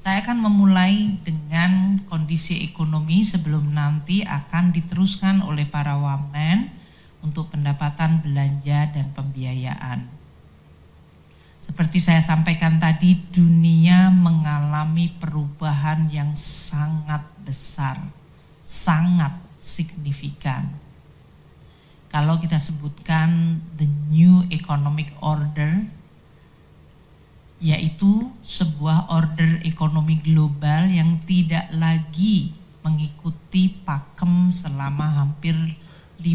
Saya akan memulai dengan kondisi ekonomi sebelum nanti akan diteruskan oleh para wamen untuk pendapatan belanja dan pembiayaan. Seperti saya sampaikan tadi, dunia mengalami perubahan yang sangat besar, sangat signifikan. Kalau kita sebutkan the new economic order, yaitu sebuah order ekonomi global yang tidak lagi mengikuti pakem selama hampir 50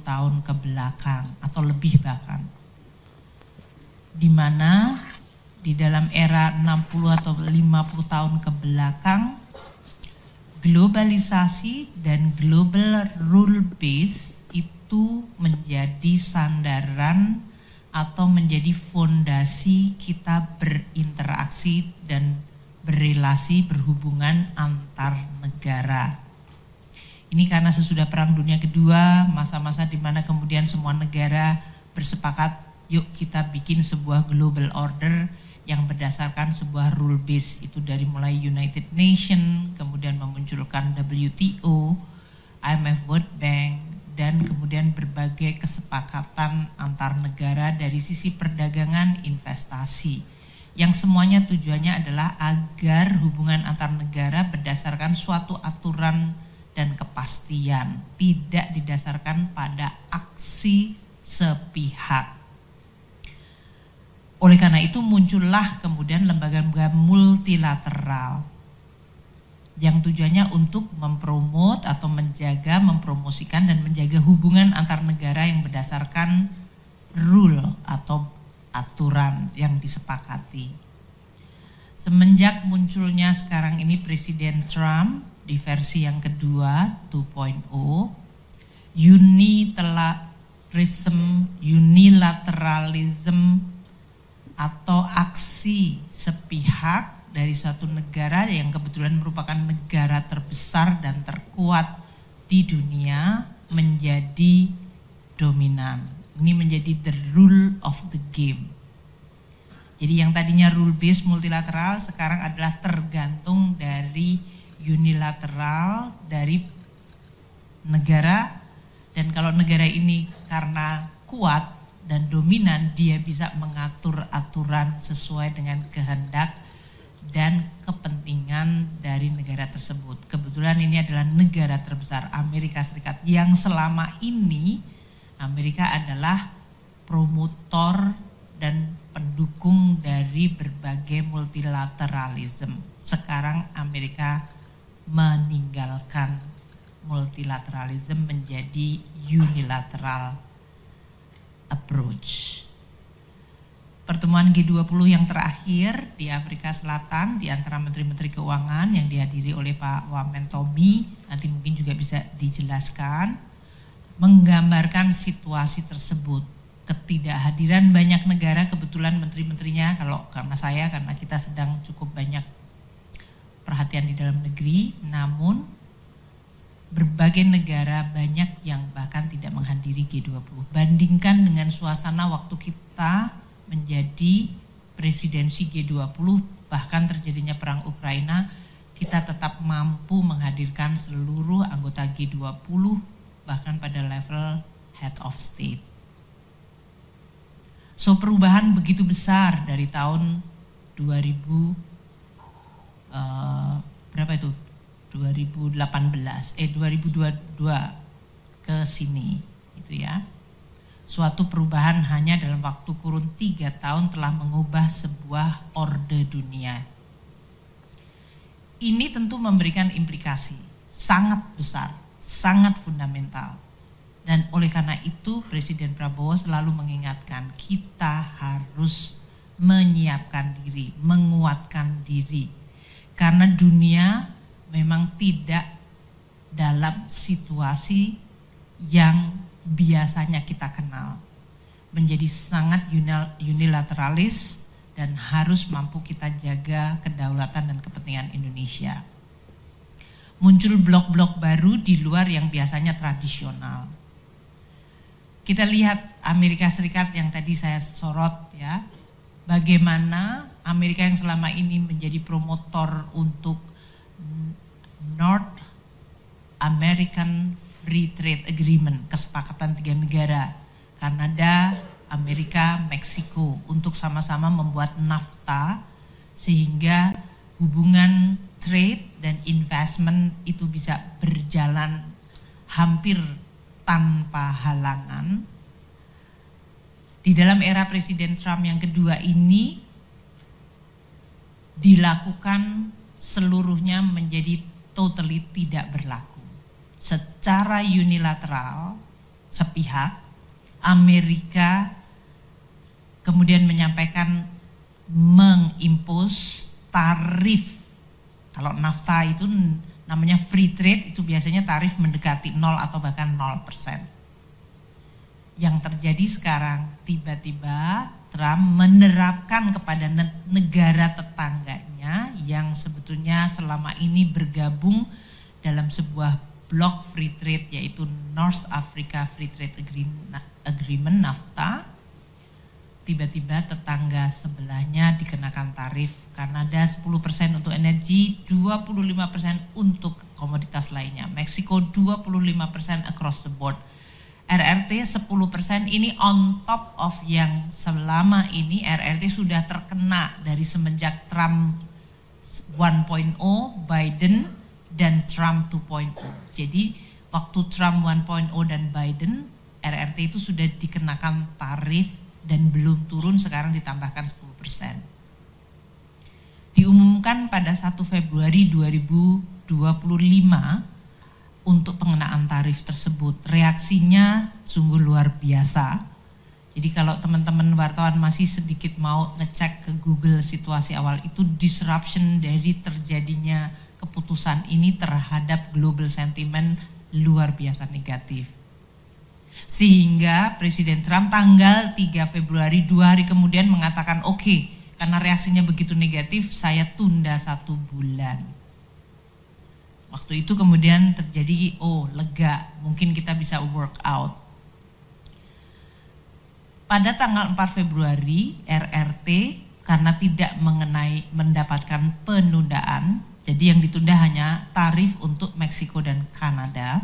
tahun ke belakang atau lebih bahkan. Di mana di dalam era 60 atau 50 tahun ke belakang, globalisasi dan global rule base itu menjadi sandaran atau menjadi fondasi kita berinteraksi dan berrelasi berhubungan antar negara. Ini karena sesudah Perang Dunia Kedua, masa-masa di mana kemudian semua negara bersepakat, yuk kita bikin sebuah global order yang berdasarkan sebuah rule base, itu dari mulai United Nations, kemudian memunculkan WTO, IMF World Bank, dan kemudian berbagai kesepakatan antar negara dari sisi perdagangan investasi yang semuanya tujuannya adalah agar hubungan antar negara berdasarkan suatu aturan dan kepastian, tidak didasarkan pada aksi sepihak. Oleh karena itu muncullah kemudian lembaga-lembaga multilateral yang tujuannya untuk mempromot atau menjaga, mempromosikan dan menjaga hubungan antar negara yang berdasarkan rule atau aturan yang disepakati. Semenjak munculnya sekarang ini Presiden Trump di versi yang kedua 2.0, unilateralism atau aksi sepihak dari suatu negara yang kebetulan merupakan negara terbesar dan terkuat di dunia menjadi dominan. Ini menjadi the rule of the game. Jadi yang tadinya rule based multilateral sekarang adalah tergantung dari unilateral dari negara, dan kalau negara ini karena kuat dan dominan dia bisa mengatur aturan sesuai dengan kehendak dan kepentingan dari negara tersebut. Kebetulan ini adalah negara terbesar Amerika Serikat yang selama ini Amerika adalah promotor dan pendukung dari berbagai multilateralism. Sekarang Amerika meninggalkan multilateralism menjadi unilateral approach. Pertemuan G20 yang terakhir di Afrika Selatan di antara Menteri-Menteri Keuangan yang dihadiri oleh Pak Wamen Tommy, nanti mungkin juga bisa dijelaskan, menggambarkan situasi tersebut. Ketidakhadiran banyak negara, kebetulan menteri-menterinya, karena kita sedang cukup banyak perhatian di dalam negeri, namun berbagai negara banyak yang bahkan tidak menghadiri G20. Bandingkan dengan suasana waktu kita menjadi presidensi G20, bahkan terjadinya perang Ukraina, kita tetap mampu menghadirkan seluruh anggota G20 bahkan pada level head of state. So perubahan begitu besar dari tahun 2018 2022 ke sini gitu ya. Suatu perubahan hanya dalam waktu kurun 3 tahun telah mengubah sebuah orde dunia. Ini tentu memberikan implikasi sangat besar, sangat fundamental. Dan oleh karena itu Presiden Prabowo selalu mengingatkan kita harus menyiapkan diri, menguatkan diri. Karena dunia memang tidak dalam situasi yang biasanya kita kenal, menjadi sangat unilateralis dan harus mampu kita jaga kedaulatan dan kepentingan Indonesia. Muncul blok-blok baru di luar yang biasanya tradisional. Kita lihat Amerika Serikat yang tadi saya sorot ya, bagaimana Amerika yang selama ini menjadi promotor untuk North American Free Trade Agreement, kesepakatan 3 negara, Kanada, Amerika, Meksiko, untuk sama-sama membuat NAFTA sehingga hubungan trade dan investment itu bisa berjalan hampir tanpa halangan. Di dalam era Presiden Trump yang kedua ini dilakukan seluruhnya menjadi totally tidak berlaku. Secara unilateral, sepihak, Amerika kemudian menyampaikan mengimpos tarif. Kalau NAFTA itu namanya free trade, itu biasanya tarif mendekati 0 atau bahkan 0%. Yang terjadi sekarang, tiba-tiba Trump menerapkan kepada negara tetangganya yang sebetulnya selama ini bergabung dalam sebuah blok free trade, yaitu North Africa Free Trade Agreement NAFTA. Tiba-tiba tetangga sebelahnya dikenakan tarif. Kanada 10% untuk energi, 25% untuk komoditas lainnya. Meksiko 25% across the board. RRT 10% ini on top of yang selama ini RRT sudah terkena dari semenjak Trump 1.0, Biden, dan Trump 2.0. Jadi waktu Trump 1.0 dan Biden, RRT itu sudah dikenakan tarif dan belum turun, sekarang ditambahkan 10%. Diumumkan pada 1 Februari 2025 untuk pengenaan tarif tersebut. Reaksinya sungguh luar biasa. Jadi kalau teman-teman wartawan masih sedikit mau ngecek ke Google situasi awal itu, disruption dari terjadinya keputusan ini terhadap global sentiment luar biasa negatif. Sehingga Presiden Trump tanggal 3 Februari 2 hari kemudian mengatakan oke, karena reaksinya begitu negatif saya tunda 1 bulan. Waktu itu kemudian terjadi lega, mungkin kita bisa work out. Pada tanggal 4 Februari RRT karena tidak mendapatkan penundaan, jadi yang ditunda hanya tarif untuk Meksiko dan Kanada,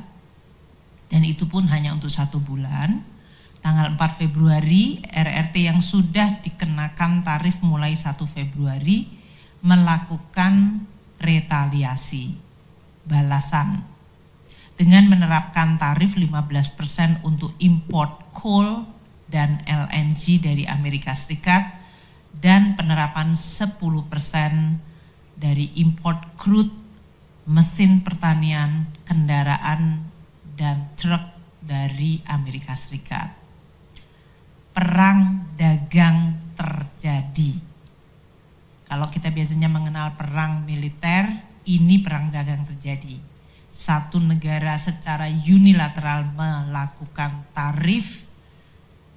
dan itu pun hanya untuk 1 bulan. Tanggal 4 Februari, RRT yang sudah dikenakan tarif mulai 1 Februari melakukan retaliasi, balasan, dengan menerapkan tarif 15% untuk import coal dan LNG dari Amerika Serikat, dan penerapan 10% dari import crude, mesin pertanian, kendaraan, dan truk dari Amerika Serikat. Perang dagang terjadi. Kalau kita biasanya mengenal perang militer, ini perang dagang terjadi. Satu negara secara unilateral melakukan tarif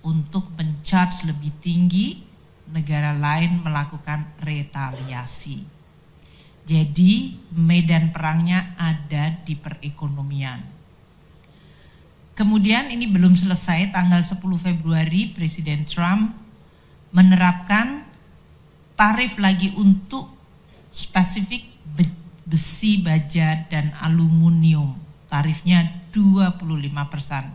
untuk men-charge lebih tinggi, negara lain melakukan retaliasi. Jadi medan perangnya ada di perekonomian. Kemudian ini belum selesai, tanggal 10 Februari Presiden Trump menerapkan tarif lagi untuk spesifik besi, baja, dan aluminium. Tarifnya 25%.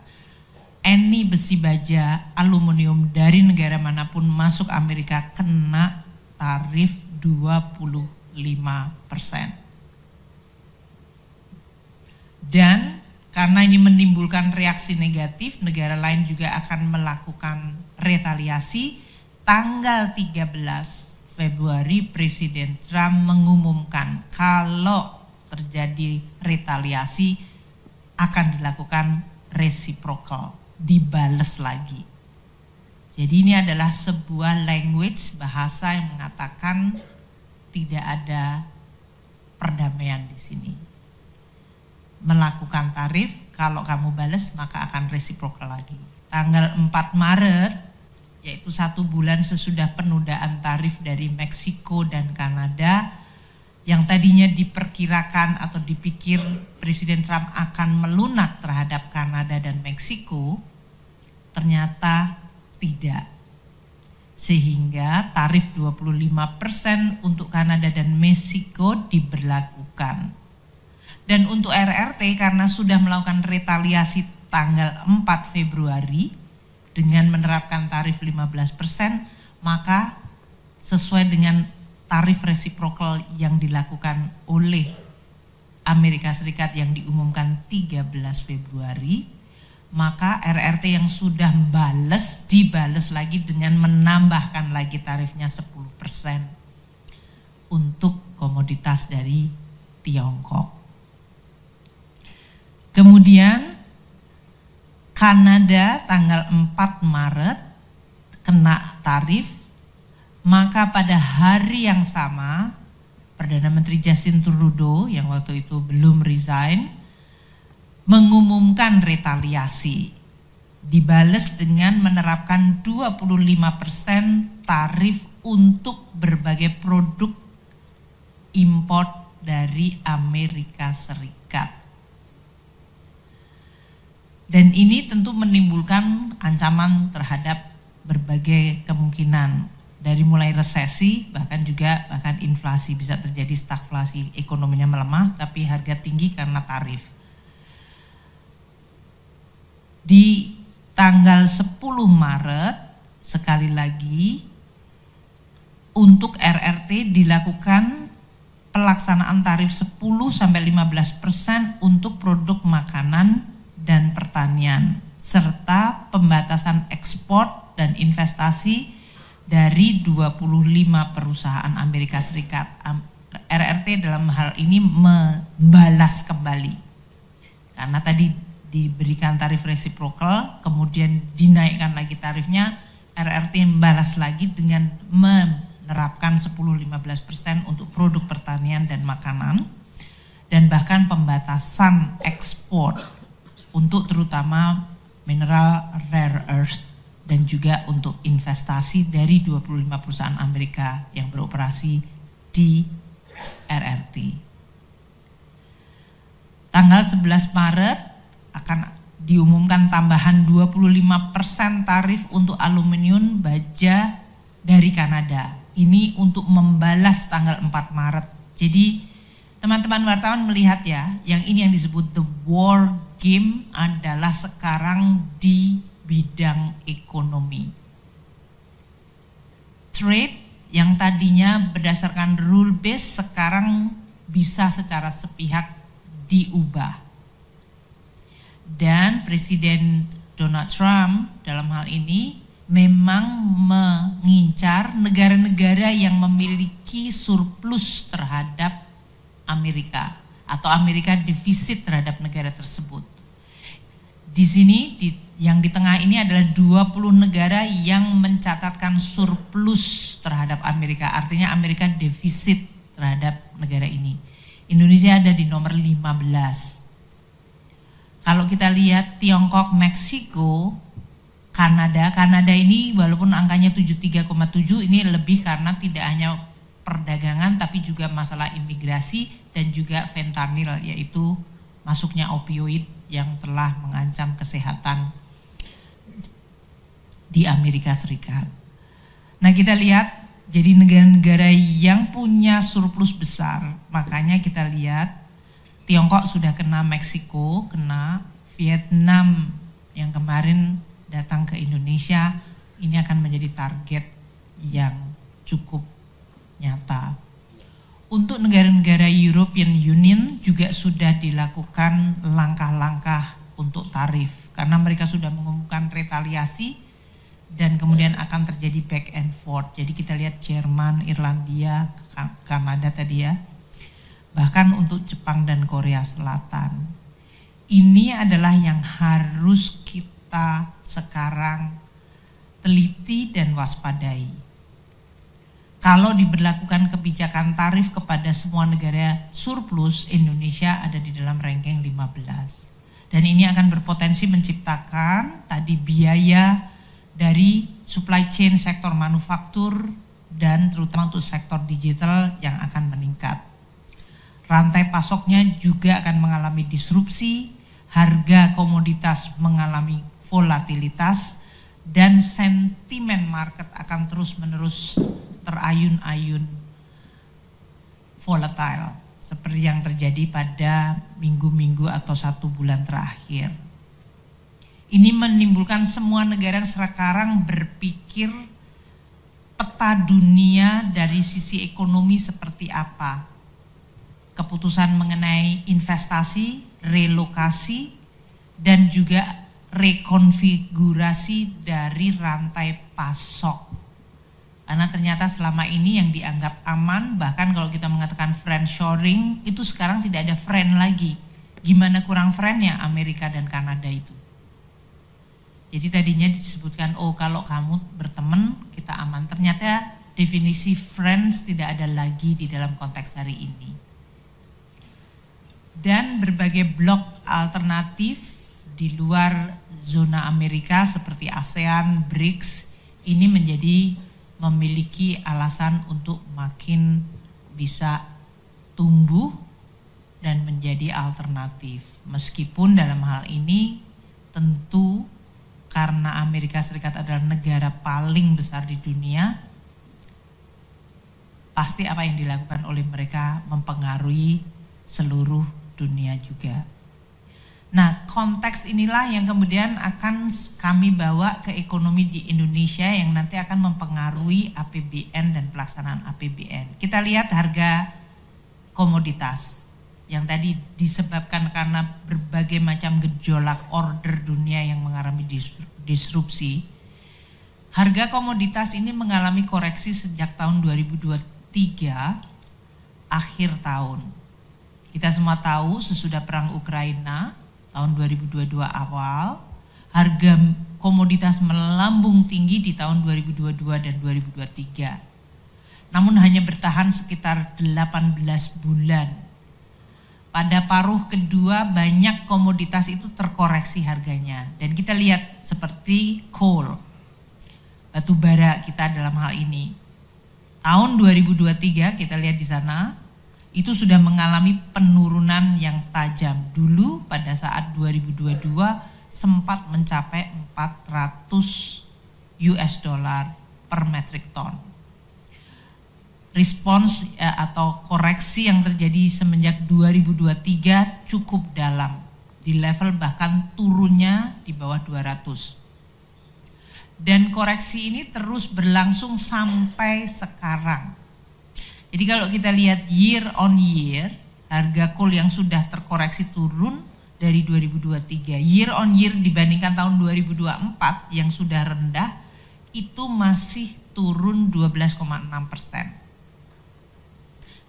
Any besi, baja, aluminium dari negara manapun masuk Amerika kena tarif 25%. Dan karena ini menimbulkan reaksi negatif, negara lain juga akan melakukan retaliasi. Tanggal 13 Februari Presiden Trump mengumumkan kalau terjadi retaliasi akan dilakukan reciprocal, dibales lagi. Jadi ini adalah sebuah language, bahasa yang mengatakan tidak ada perdamaian di sini. Melakukan tarif, kalau kamu balas maka akan reciprocal lagi. Tanggal 4 Maret, yaitu 1 bulan sesudah penundaan tarif dari Meksiko dan Kanada, yang tadinya diperkirakan atau dipikir Presiden Trump akan melunak terhadap Kanada dan Meksiko, ternyata tidak. sehingga tarif 25% untuk Kanada dan Meksiko diberlakukan. Dan untuk RRT karena sudah melakukan retaliasi tanggal 4 Februari dengan menerapkan tarif 15%, maka sesuai dengan tarif reciprocal yang dilakukan oleh Amerika Serikat yang diumumkan 13 Februari, maka RRT yang sudah dibales lagi dengan menambahkan lagi tarifnya 10% untuk komoditas dari Tiongkok. Kemudian Kanada tanggal 4 Maret kena tarif, maka pada hari yang sama Perdana Menteri Justin Trudeau yang waktu itu belum resign mengumumkan retaliasi, dibales dengan menerapkan 25% tarif untuk berbagai produk impor dari Amerika Serikat. Dan ini tentu menimbulkan ancaman terhadap berbagai kemungkinan, dari mulai resesi bahkan inflasi, bisa terjadi stagflasi, ekonominya melemah tapi harga tinggi karena tarif. Di tanggal 10 Maret sekali lagi untuk RRT dilakukan pelaksanaan tarif 10-15% untuk produk makanan dan pertanian, serta pembatasan ekspor dan investasi dari 25 perusahaan Amerika Serikat. RRT dalam hal ini membalas kembali, karena tadi diberikan tarif reciprocal, kemudian dinaikkan lagi tarifnya, RRT membalas lagi dengan menerapkan 10-15% untuk produk pertanian dan makanan, dan bahkan pembatasan ekspor untuk terutama mineral rare earth dan juga untuk investasi dari 25 perusahaan Amerika yang beroperasi di RRT. Tanggal 11 Maret akan diumumkan tambahan 25% tarif untuk aluminium baja dari Kanada. Ini untuk membalas tanggal 4 Maret. Jadi teman-teman wartawan melihat ya, yang ini yang disebut the war game adalah sekarang di bidang ekonomi. Trade yang tadinya berdasarkan rule base sekarang bisa secara sepihak diubah. Dan Presiden Donald Trump dalam hal ini memang mengincar negara-negara yang memiliki surplus terhadap Amerika atau Amerika defisit terhadap negara tersebut. Di sini yang di tengah ini adalah 20 negara yang mencatatkan surplus terhadap Amerika, artinya Amerika defisit terhadap negara ini. Indonesia ada di nomor 15. Kalau kita lihat Tiongkok, Meksiko, Kanada ini walaupun angkanya 73,7 ini lebih karena tidak hanya perdagangan tapi juga masalah imigrasi dan juga fentanyl, yaitu masuknya opioid yang telah mengancam kesehatan di Amerika Serikat. Nah, kita lihat jadi negara-negara yang punya surplus besar, makanya kita lihat Tiongkok sudah kena, Meksiko kena, Vietnam yang kemarin datang ke Indonesia ini akan menjadi target yang cukup nyata. Untuk negara-negara European Union juga sudah dilakukan langkah-langkah untuk tarif karena mereka sudah mengumumkan retaliasi dan kemudian akan terjadi back and forth. Jadi kita lihat Jerman, Irlandia, Kanada tadi ya. Bahkan untuk Jepang dan Korea Selatan. Ini adalah yang harus kita sekarang teliti dan waspadai. Kalau diberlakukan kebijakan tarif kepada semua negara surplus, Indonesia ada di dalam ranking 15. Dan ini akan berpotensi menciptakan tadi biaya dari supply chain sektor manufaktur dan terutama untuk sektor digital yang akan meningkat. Rantai pasoknya juga akan mengalami disrupsi, harga komoditas mengalami volatilitas, dan sentimen market akan terus-menerus terayun-ayun volatile seperti yang terjadi pada minggu-minggu atau 1 bulan terakhir. Ini menimbulkan semua negara sekarang berpikir peta dunia dari sisi ekonomi seperti apa. Keputusan mengenai investasi, relokasi, dan juga rekonfigurasi dari rantai pasok. Karena ternyata selama ini yang dianggap aman, bahkan kalau kita mengatakan friendshoring, itu sekarang tidak ada friend lagi. Gimana kurang friendnya Amerika dan Kanada itu? Jadi tadinya disebutkan, oh kalau kamu berteman kita aman. Ternyata definisi friends tidak ada lagi di dalam konteks hari ini. Dan berbagai blok alternatif di luar zona Amerika seperti ASEAN, BRICS, ini memiliki alasan untuk makin bisa tumbuh dan menjadi alternatif. Meskipun dalam hal ini tentu karena Amerika Serikat adalah negara paling besar di dunia, pasti apa yang dilakukan oleh mereka mempengaruhi seluruh dunia juga. Nah, konteks inilah yang kemudian akan kami bawa ke ekonomi di Indonesia yang nanti akan mempengaruhi APBN dan pelaksanaan APBN. Kita lihat harga komoditas yang tadi disebabkan karena berbagai macam gejolak order dunia yang mengalami disrupsi. Harga komoditas ini mengalami koreksi sejak tahun 2023 akhir tahun. Kita semua tahu sesudah perang Ukraina tahun 2022 awal, harga komoditas melambung tinggi di tahun 2022 dan 2023. Namun hanya bertahan sekitar 18 bulan. Pada paruh kedua banyak komoditas itu terkoreksi harganya. Dan kita lihat seperti coal, batu bara kita dalam hal ini. Tahun 2023 kita lihat di sana, itu sudah mengalami penurunan yang tajam. Dulu pada saat 2022 sempat mencapai 400 US dollar per metric ton. Respons atau koreksi yang terjadi semenjak 2023 cukup dalam, di level bahkan turunnya di bawah 200. Dan koreksi ini terus berlangsung sampai sekarang. Jadi kalau kita lihat year on year, harga coal yang sudah terkoreksi turun dari 2023. Year on year dibandingkan tahun 2024 yang sudah rendah, itu masih turun 12,6%.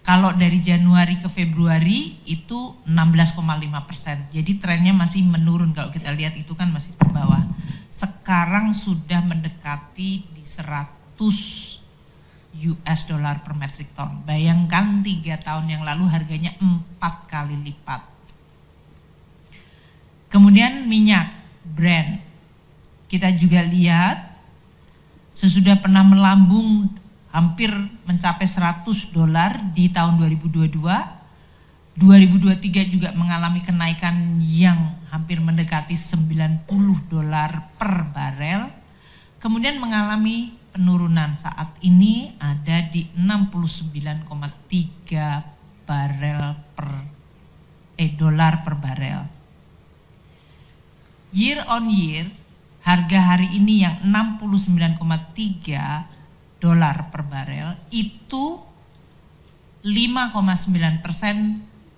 Kalau dari Januari ke Februari itu 16,5%. Jadi trennya masih menurun, kalau kita lihat itu kan masih ke bawah. Sekarang sudah mendekati di 100 US dollar per metric ton. Bayangkan 3 tahun yang lalu harganya 4 kali lipat. Kemudian minyak Brent. Kita juga lihat sesudah pernah melambung hampir mencapai 100 dolar di tahun 2022. 2023 juga mengalami kenaikan yang hampir mendekati 90 dolar per barel. Kemudian mengalami penurunan, saat ini ada di 69,3 dolar per barel. Year on year, harga hari ini yang 69,3 dolar per barel itu 5,9%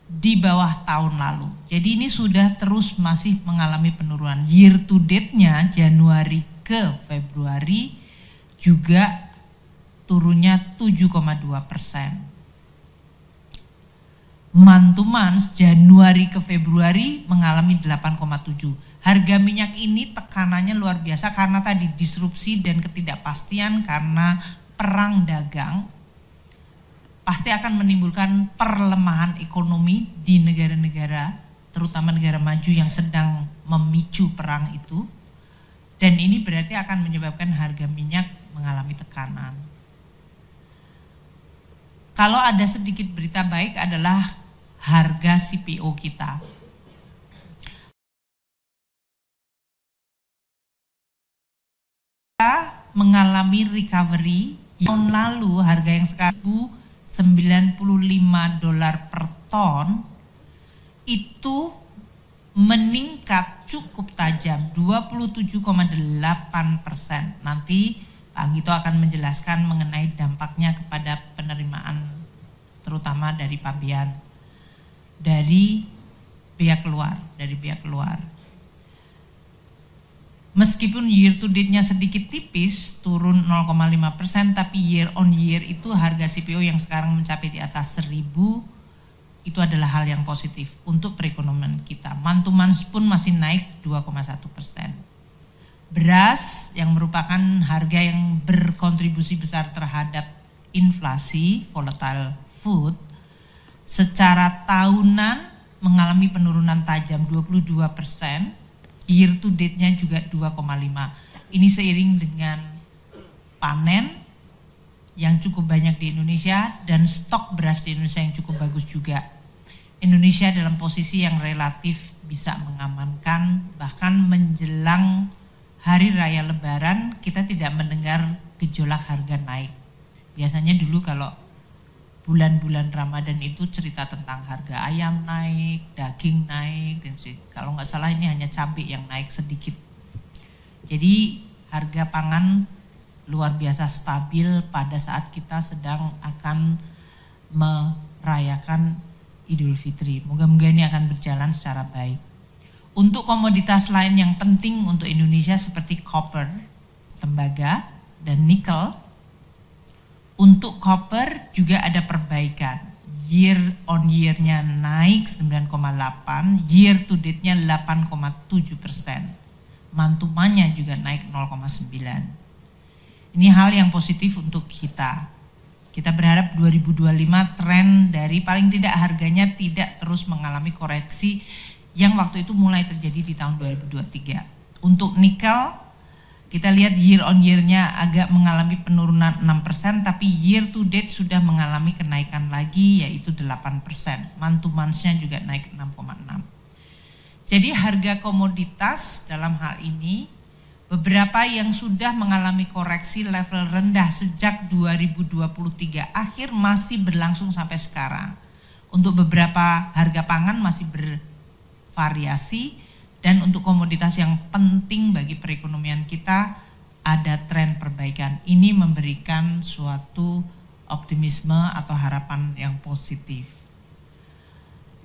di bawah tahun lalu. Jadi ini sudah terus masih mengalami penurunan. Year to date-nya Januari ke Februari juga turunnya 7,2%. Month to month Januari ke Februari mengalami 8,7%. Harga minyak ini tekanannya luar biasa karena tadi disrupsi dan ketidakpastian karena perang dagang. Pasti akan menimbulkan perlemahan ekonomi di negara-negara, terutama negara maju yang sedang memicu perang itu. Dan ini berarti akan menyebabkan harga minyak mengalami tekanan. Kalau ada sedikit berita baik adalah harga CPO kita. mengalami recovery. Tahun lalu harga yang sekarang $95 per ton itu meningkat cukup tajam 27,8%. Nanti Pak Anggito akan menjelaskan mengenai dampaknya kepada penerimaan terutama dari pabean dari pihak luar. Meskipun year to date-nya sedikit tipis, turun 0,5%, tapi year on year itu harga CPO yang sekarang mencapai di atas 1.000, itu adalah hal yang positif untuk perekonomian kita. Month to month pun masih naik 2,1%. Beras yang merupakan harga yang berkontribusi besar terhadap inflasi, volatile food, secara tahunan mengalami penurunan tajam 22%. Year to date-nya juga 2,5. Ini seiring dengan panen yang cukup banyak di Indonesia dan stok beras di Indonesia yang cukup bagus juga. Indonesia dalam posisi yang relatif bisa mengamankan, bahkan menjelang hari raya Lebaran kita tidak mendengar gejolak harga naik. Biasanya dulu kalau bulan-bulan Ramadan itu cerita tentang harga ayam naik, daging naik, dan kalau nggak salah ini hanya cabai yang naik sedikit. Jadi harga pangan luar biasa stabil pada saat kita sedang akan merayakan Idul Fitri. Moga-moga ini akan berjalan secara baik. Untuk komoditas lain yang penting untuk Indonesia seperti copper, tembaga, dan nikel, untuk copper juga ada perbaikan. Year on year-nya naik 9,8, year to date-nya 8,7%. Mantumannya juga naik 0,9. Ini hal yang positif untuk kita. Kita berharap 2025 tren dari paling tidak harganya tidak terus mengalami koreksi yang waktu itu mulai terjadi di tahun 2023. Untuk nikel, kita lihat year on year-nya agak mengalami penurunan 6%, tapi year to date sudah mengalami kenaikan lagi yaitu 8%. Month to month-nya juga naik 6,6. Jadi harga komoditas dalam hal ini beberapa yang sudah mengalami koreksi level rendah sejak 2023 akhir masih berlangsung sampai sekarang. Untuk beberapa harga pangan masih bervariasi. Dan untuk komoditas yang penting bagi perekonomian kita ada tren perbaikan. Ini memberikan suatu optimisme atau harapan yang positif.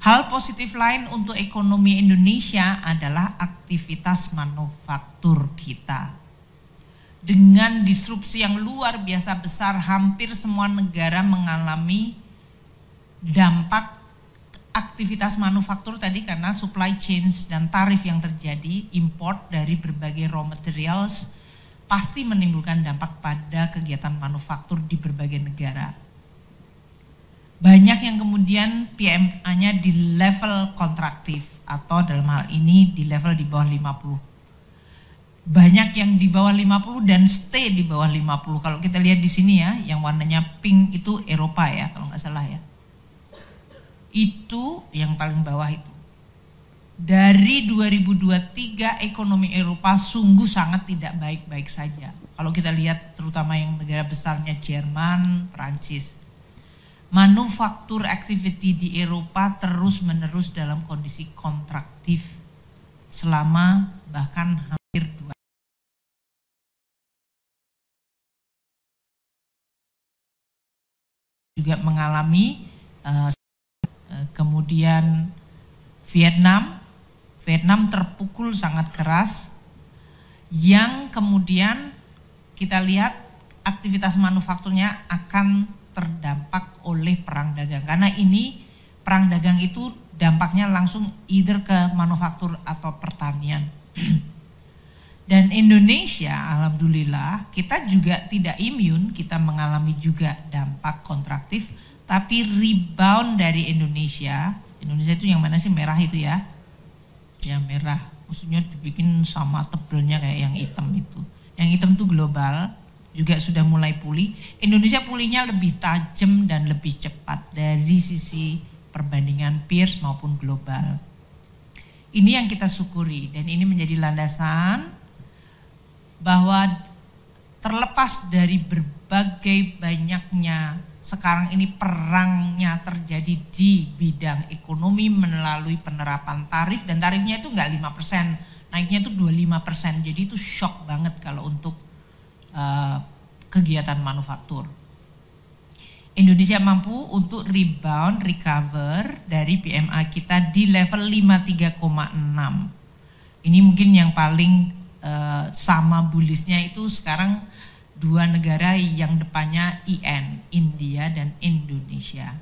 Hal positif lain untuk ekonomi Indonesia adalah aktivitas manufaktur kita. Dengan disrupsi yang luar biasa besar, hampir semua negara mengalami dampak aktivitas manufaktur tadi karena supply chains dan tarif yang terjadi, import dari berbagai raw materials pasti menimbulkan dampak pada kegiatan manufaktur di berbagai negara. Banyak yang kemudian PMA-nya di level kontraktif atau dalam hal ini di level di bawah 50. Banyak yang di bawah 50 dan stay di bawah 50. Kalau kita lihat di sini ya, yang warnanya pink itu Eropa ya, kalau nggak salah ya. Itu yang paling bawah itu. Dari 2023 ekonomi Eropa sungguh sangat tidak baik-baik saja. Kalau kita lihat terutama yang negara besarnya Jerman, Prancis. Manufaktur activity di Eropa terus-menerus dalam kondisi kontraktif selama bahkan hampir 2 juga mengalami kemudian Vietnam terpukul sangat keras yang kemudian kita lihat aktivitas manufakturnya akan terdampak oleh perang dagang karena ini perang dagang itu dampaknya langsung either ke manufaktur atau pertanian. Dan Indonesia alhamdulillah kita juga tidak imun, kita mengalami juga dampak kontraktif. Tapi rebound dari Indonesia itu yang mana sih, merah itu ya? Yang merah, maksudnya dibikin sama tebelnya kayak yang hitam itu. Yang hitam itu global, juga sudah mulai pulih. Indonesia pulihnya lebih tajam dan lebih cepat dari sisi perbandingan peers maupun global. Ini yang kita syukuri dan ini menjadi landasan bahwa terlepas dari berbagai banyaknya sekarang ini perangnya terjadi di bidang ekonomi melalui penerapan tarif, dan tarifnya itu nggak 5%, naiknya itu 25%, jadi itu shock banget kalau untuk kegiatan manufaktur. Indonesia mampu untuk rebound, recover dari PMI kita di level 53,6. Ini mungkin yang paling sama bullishnya itu sekarang dua negara yang depannya IN, India dan Indonesia.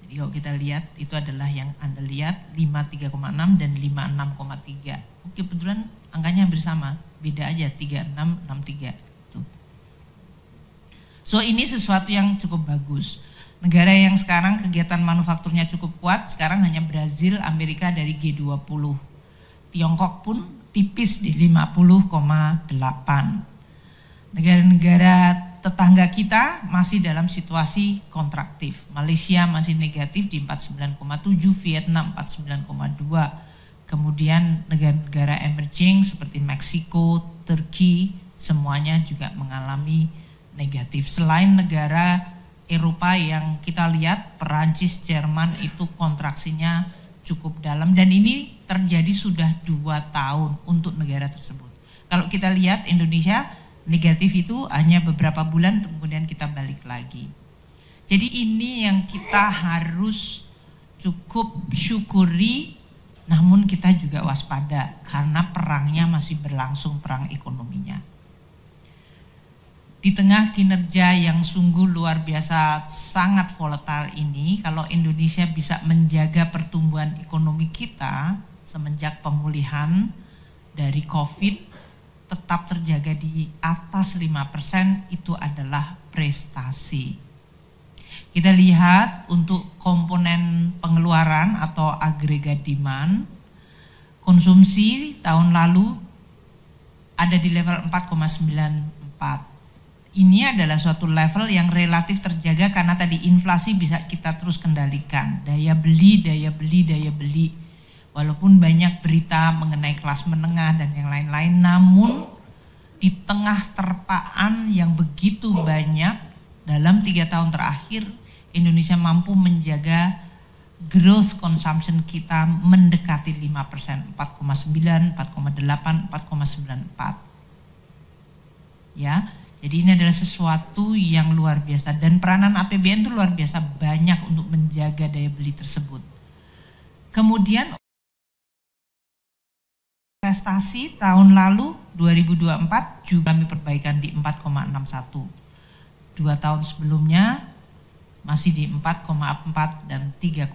Jadi kalau kita lihat itu adalah yang Anda lihat 53,6 dan 56,3. Kebetulan angkanya hampir sama, beda aja 3663. So ini sesuatu yang cukup bagus. Negara yang sekarang kegiatan manufakturnya cukup kuat, sekarang hanya Brazil, Amerika dari G20. Tiongkok pun tipis di 50,8. Negara-negara tetangga kita masih dalam situasi kontraktif. Malaysia masih negatif di 49,7, Vietnam 49,2. Kemudian negara-negara emerging seperti Meksiko, Turki, semuanya juga mengalami negatif. Selain negara Eropa yang kita lihat, Perancis, Jerman itu kontraksinya cukup dalam, dan ini terjadi sudah 2 tahun untuk negara tersebut. Kalau kita lihat Indonesia negatif itu hanya beberapa bulan, kemudian kita balik lagi. Jadi ini yang kita harus cukup syukuri, namun kita juga waspada karena perangnya masih berlangsung, perang ekonominya. Di tengah kinerja yang sungguh luar biasa sangat volatile ini, kalau Indonesia bisa menjaga pertumbuhan ekonomi kita semenjak pemulihan dari COVID tetap terjaga di atas 5%, itu adalah prestasi. Kita lihat untuk komponen pengeluaran atau agregat demand, konsumsi tahun lalu ada di level 4,94. Ini adalah suatu level yang relatif terjaga karena tadi inflasi bisa kita terus kendalikan. Daya beli. Walaupun banyak berita mengenai kelas menengah dan yang lain-lain, namun di tengah terpaan yang begitu banyak dalam 3 tahun terakhir, Indonesia mampu menjaga growth consumption kita mendekati 5%, 4,9, 4,8, 4,94. Ya. Jadi ini adalah sesuatu yang luar biasa, dan peranan APBN itu luar biasa banyak untuk menjaga daya beli tersebut. Kemudian investasi tahun lalu 2024 juga kami perbaikan di 4,61. 2 tahun sebelumnya masih di 4,4 dan 3,9.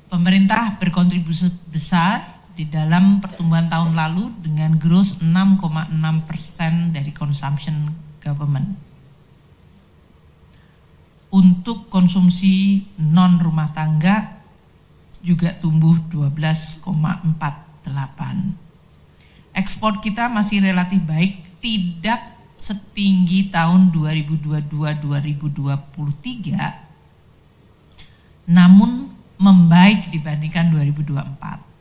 Pemerintah berkontribusi besar di dalam pertumbuhan tahun lalu dengan growth 6,6% dari consumption government. Untuk konsumsi non rumah tangga juga tumbuh 12,48. Ekspor kita masih relatif baik, tidak setinggi tahun 2022-2023, namun membaik dibandingkan 2024.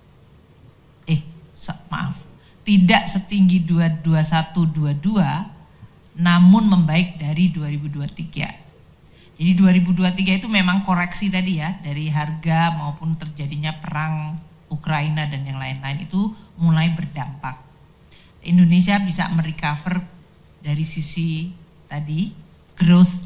Tidak setinggi 2021-22, namun membaik dari 2023. Jadi 2023 itu memang koreksi tadi ya, dari harga maupun terjadinya perang Ukraina dan yang lain-lain itu mulai berdampak. Indonesia bisa merecover dari sisi tadi, growth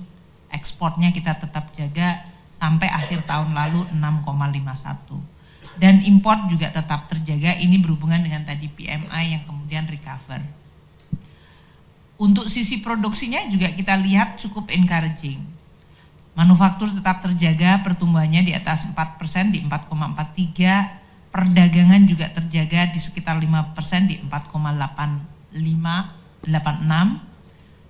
ekspornya kita tetap jaga sampai akhir tahun lalu 6,51. Dan import juga tetap terjaga, ini berhubungan dengan tadi PMI yang kemudian recover. Untuk sisi produksinya juga kita lihat cukup encouraging. Manufaktur tetap terjaga, pertumbuhannya di atas 4% di 4,43, perdagangan juga terjaga di sekitar 5% di 4,86,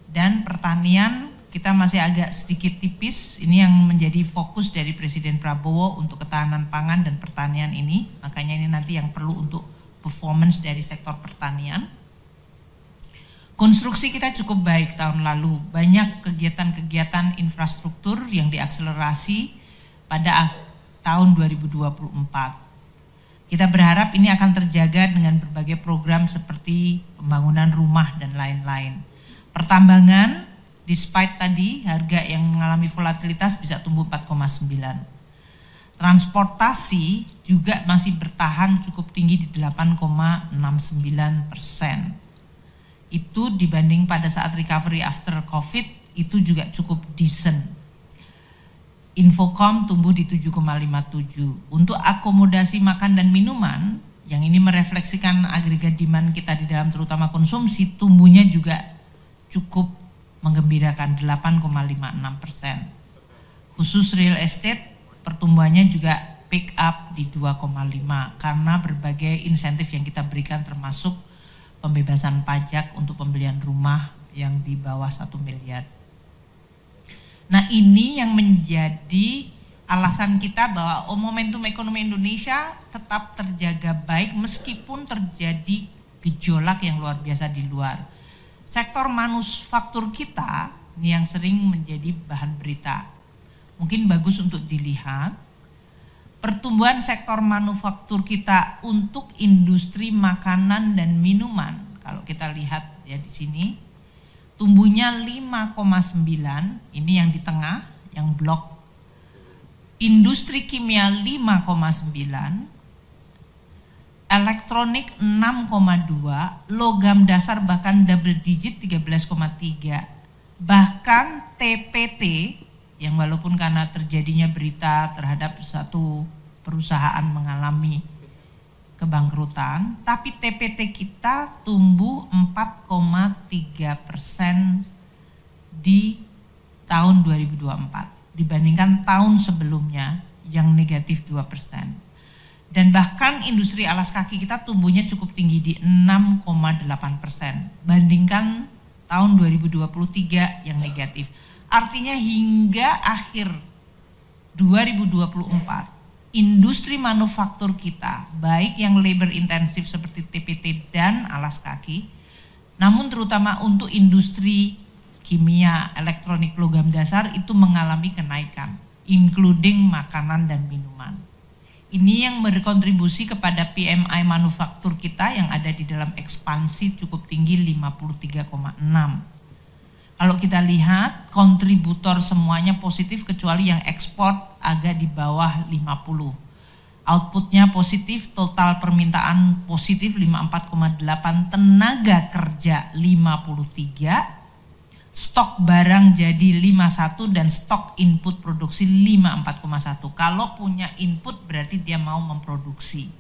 dan pertanian kita masih agak sedikit tipis. Ini yang menjadi fokus dari Presiden Prabowo untuk ketahanan pangan dan pertanian ini, makanya ini nanti yang perlu untuk performance dari sektor pertanian. Konstruksi kita cukup baik tahun lalu, banyak kegiatan-kegiatan infrastruktur yang diakselerasi pada tahun 2024. Kita berharap ini akan terjaga dengan berbagai program seperti pembangunan rumah dan lain-lain. Pertambangan, despite tadi harga yang mengalami volatilitas bisa tumbuh 4,9. Transportasi juga masih bertahan cukup tinggi di 8,69%. Itu dibanding pada saat recovery after COVID itu juga cukup decent. Infocom tumbuh di 7,57. Untuk akomodasi makan dan minuman, yang ini merefleksikan agregat demand kita di dalam terutama konsumsi, tumbuhnya juga cukup menggembirakan 8,56%. Khusus real estate, pertumbuhannya juga pick up di 2,5 karena berbagai insentif yang kita berikan termasuk pembebasan pajak untuk pembelian rumah yang di bawah 1 miliar. Nah, ini yang menjadi alasan kita bahwa momentum ekonomi Indonesia tetap terjaga baik meskipun terjadi gejolak yang luar biasa di luar. Sektor manufaktur kita ini yang sering menjadi bahan berita. Mungkin bagus untuk dilihat. Pertumbuhan sektor manufaktur kita untuk industri makanan dan minuman, kalau kita lihat ya di sini, tumbuhnya 5,9, ini yang di tengah, yang blok. Industri kimia 5,9, elektronik 6,2, logam dasar bahkan double digit 13,3. Bahkan TPT yang walaupun karena terjadinya berita terhadap satu perusahaan mengalami kebangkrutan, tapi TPT kita tumbuh 4,3% di tahun 2024 dibandingkan tahun sebelumnya yang negatif 2%. Dan bahkan industri alas kaki kita tumbuhnya cukup tinggi di 6,8%, bandingkan tahun 2023 yang negatif. Artinya hingga akhir 2024, industri manufaktur kita, baik yang labor intensif seperti TPT dan alas kaki, namun terutama untuk industri kimia, elektronik, logam dasar itu mengalami kenaikan, including makanan dan minuman. Ini yang berkontribusi kepada PMI manufaktur kita yang ada di dalam ekspansi cukup tinggi 53,6. Kalau kita lihat kontributor semuanya positif kecuali yang ekspor agak di bawah 50. Outputnya positif, total permintaan positif 54,8, tenaga kerja 53, stok barang jadi 51 dan stok input produksi 54,1. Kalau punya input berarti dia mau memproduksi.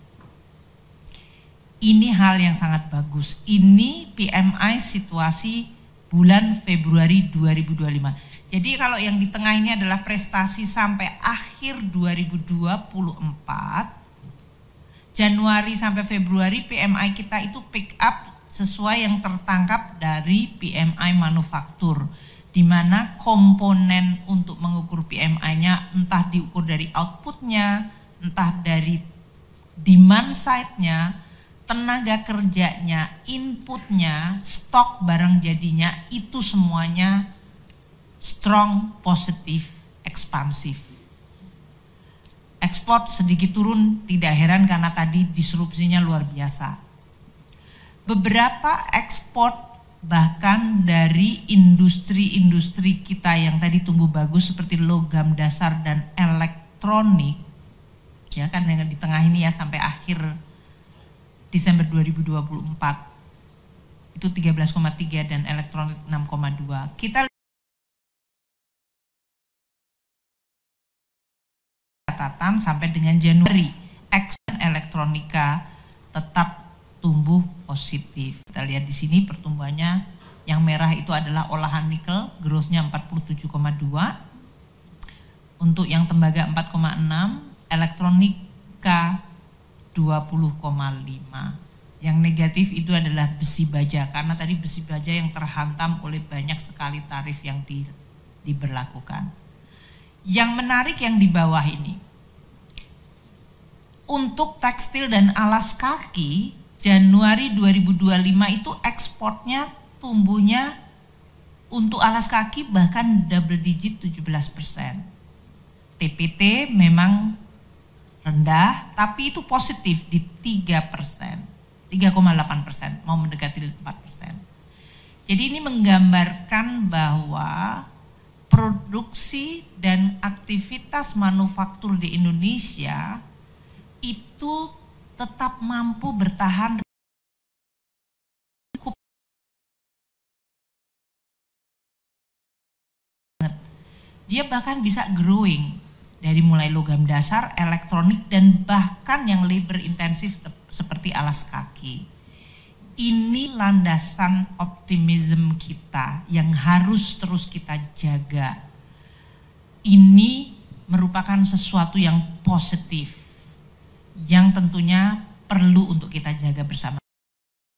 Ini hal yang sangat bagus. Ini PMI situasi bulan Februari 2025. Jadi kalau yang di tengah ini adalah prestasi sampai akhir 2024, Januari sampai Februari PMI kita itu pick up sesuai yang tertangkap dari PMI manufaktur, di mana komponen untuk mengukur PMI-nya entah diukur dari outputnya, entah dari demand side-nya, tenaga kerjanya, inputnya, stok barang jadinya, itu semuanya strong, positif, ekspansif. Ekspor sedikit turun, tidak heran karena tadi disrupsinya luar biasa. Beberapa ekspor bahkan dari industri-industri kita yang tadi tumbuh bagus seperti logam dasar dan elektronik, ya kan yang di tengah ini ya sampai akhir Desember 2024 itu 13,3 dan elektronik 6,2. Kita catatan sampai dengan Januari, elektronika tetap tumbuh positif. Kita lihat di sini pertumbuhannya yang merah itu adalah olahan nikel, growth-nya 47,2. Untuk yang tembaga 4,6, elektronika 20,5. Yang negatif itu adalah besi baja, karena tadi besi baja yang terhantam oleh banyak sekali tarif yang diberlakukan. Yang menarik yang di bawah ini, untuk tekstil dan alas kaki, Januari 2025 itu ekspornya tumbuhnya untuk alas kaki bahkan double digit 17%. TPT memang rendah, tapi itu positif di 3%, 3,8%, mau mendekati 4%. Jadi ini menggambarkan bahwa produksi dan aktivitas manufaktur di Indonesia itu tetap mampu bertahan. Dia bahkan bisa growing dari mulai logam dasar, elektronik, dan bahkan yang labor intensif seperti alas kaki. Ini landasan optimisme kita yang harus terus kita jaga. Ini merupakan sesuatu yang positif, yang tentunya perlu untuk kita jaga bersama.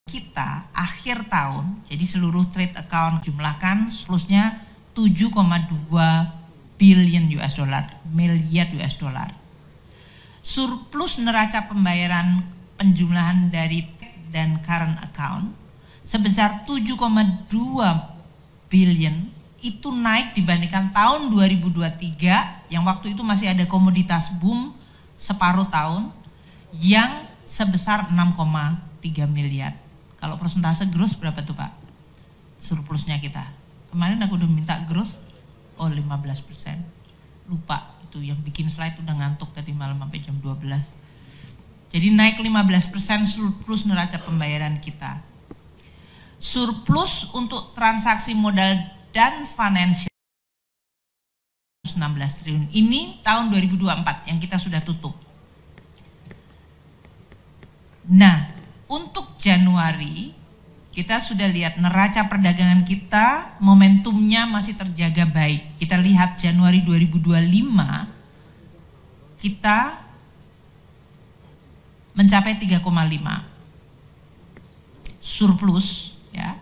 Kita akhir tahun, jadi seluruh trade account jumlahkan surplusnya 7,2 billion US dollar, miliar US dollar. Surplus neraca pembayaran penjumlahan dari dan current account sebesar 7,2 billion, itu naik dibandingkan tahun 2023 yang waktu itu masih ada komoditas boom separuh tahun yang sebesar 6,3 miliar. Kalau persentase gross berapa tuh Pak? Surplusnya kita. Kemarin aku udah minta gross, 15%. Lupa itu yang bikin slide udah ngantuk tadi malam sampai jam 12. Jadi naik 15% surplus neraca pembayaran kita. Surplus untuk transaksi modal dan finansial 16 triliun. Ini tahun 2024 yang kita sudah tutup. Nah, untuk Januari kita sudah lihat neraca perdagangan kita momentumnya masih terjaga baik. Kita lihat Januari 2025 kita mencapai 3,5 surplus ya.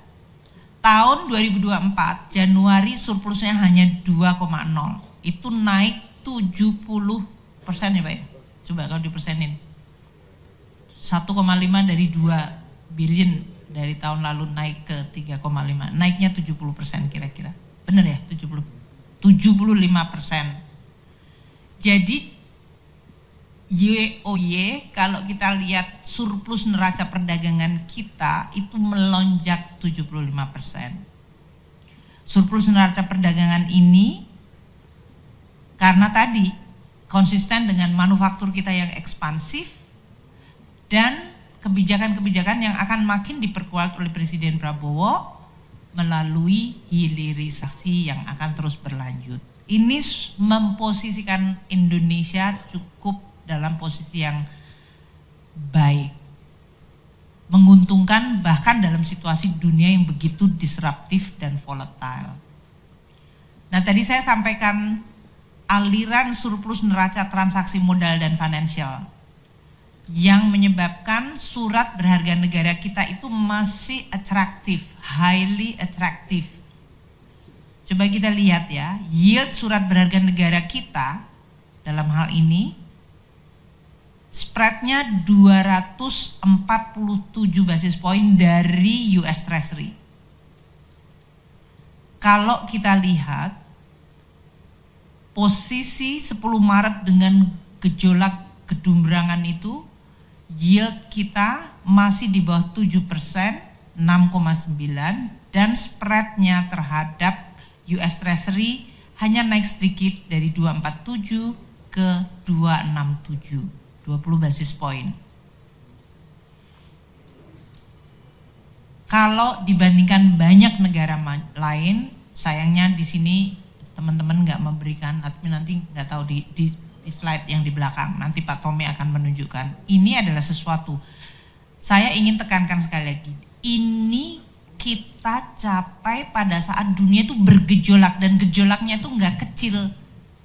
Tahun 2024 Januari surplusnya hanya 2,0. Itu naik 70% ya Pak ya. Coba kalau dipersenin. 1,5 dari 2 billion dari tahun lalu naik ke 3,5. Naiknya 70% kira-kira. Benar ya? 75%. Jadi YoY kalau kita lihat surplus neraca perdagangan kita itu melonjak 75%. Surplus neraca perdagangan ini karena tadi konsisten dengan manufaktur kita yang ekspansif dan kebijakan-kebijakan yang akan makin diperkuat oleh Presiden Prabowo melalui hilirisasi yang akan terus berlanjut. Ini memposisikan Indonesia cukup dalam posisi yang baik, menguntungkan bahkan dalam situasi dunia yang begitu disruptif dan volatile. Nah tadi saya sampaikan aliran surplus neraca transaksi modal dan finansial yang menyebabkan surat berharga negara kita itu masih atraktif, highly atraktif. Coba kita lihat ya, yield surat berharga negara kita dalam hal ini spreadnya 247 basis point dari US Treasury. Kalau kita lihat posisi 10 Maret dengan gejolak gedumbrangan itu, yield kita masih di bawah 7%, 6,9, dan spreadnya terhadap US Treasury hanya naik sedikit dari 247 ke 267. 20 basis point. Kalau dibandingkan banyak negara lain, sayangnya di sini teman-teman nggak memberikan, admin nanti nggak tahu di slide yang di belakang, nanti Pak Tommy akan menunjukkan. Ini adalah sesuatu, saya ingin tekankan sekali lagi, ini kita capai pada saat dunia itu bergejolak, dan gejolaknya itu nggak kecil,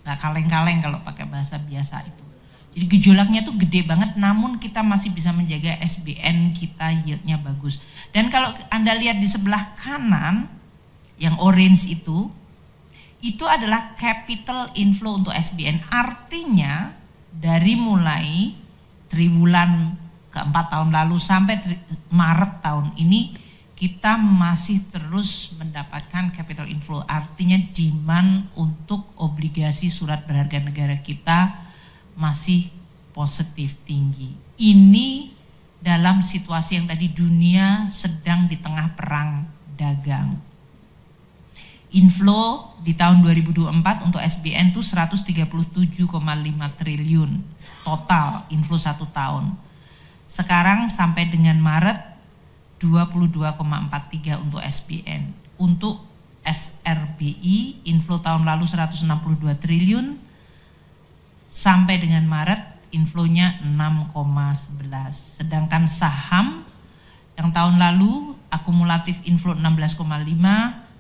nggak kaleng-kaleng kalau pakai bahasa biasa itu. Jadi gejolaknya tuh gede banget, namun kita masih bisa menjaga SBN kita, yieldnya bagus. Dan kalau Anda lihat di sebelah kanan, yang orange itu adalah capital inflow untuk SBN. Artinya dari mulai triwulan keempat tahun lalu sampai Maret tahun ini, kita masih terus mendapatkan capital inflow. Artinya demand untuk obligasi surat berharga negara kita masih positif tinggi. Ini dalam situasi yang tadi dunia sedang di tengah perang dagang. Inflow di tahun 2024 untuk SBN itu 137,5 triliun total inflow 1 tahun. Sekarang sampai dengan Maret 22,43 untuk SBN. Untuk SRBI inflow tahun lalu 162 triliun, sampai dengan Maret inflow-nya 6,11. Sedangkan saham yang tahun lalu akumulatif inflow 16,5,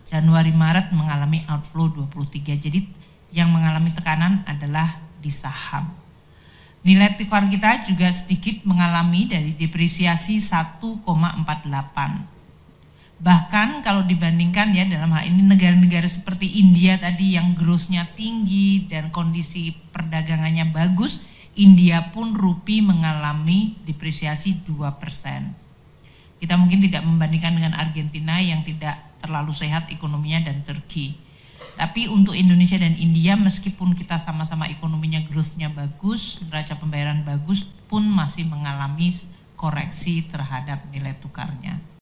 Januari Maret mengalami outflow 23. Jadi yang mengalami tekanan adalah di saham. Nilai tukar kita juga sedikit mengalami dari depresiasi 1,48. Bahkan kalau dibandingkan ya dalam hal ini negara-negara seperti India tadi yang growth-nya tinggi dan kondisi perdagangannya bagus, India pun rupiah mengalami depresiasi 2%. Kita mungkin tidak membandingkan dengan Argentina yang tidak terlalu sehat ekonominya dan Turki. Tapi untuk Indonesia dan India meskipun kita sama-sama ekonominya growth-nya bagus, neraca pembayaran bagus pun masih mengalami koreksi terhadap nilai tukarnya.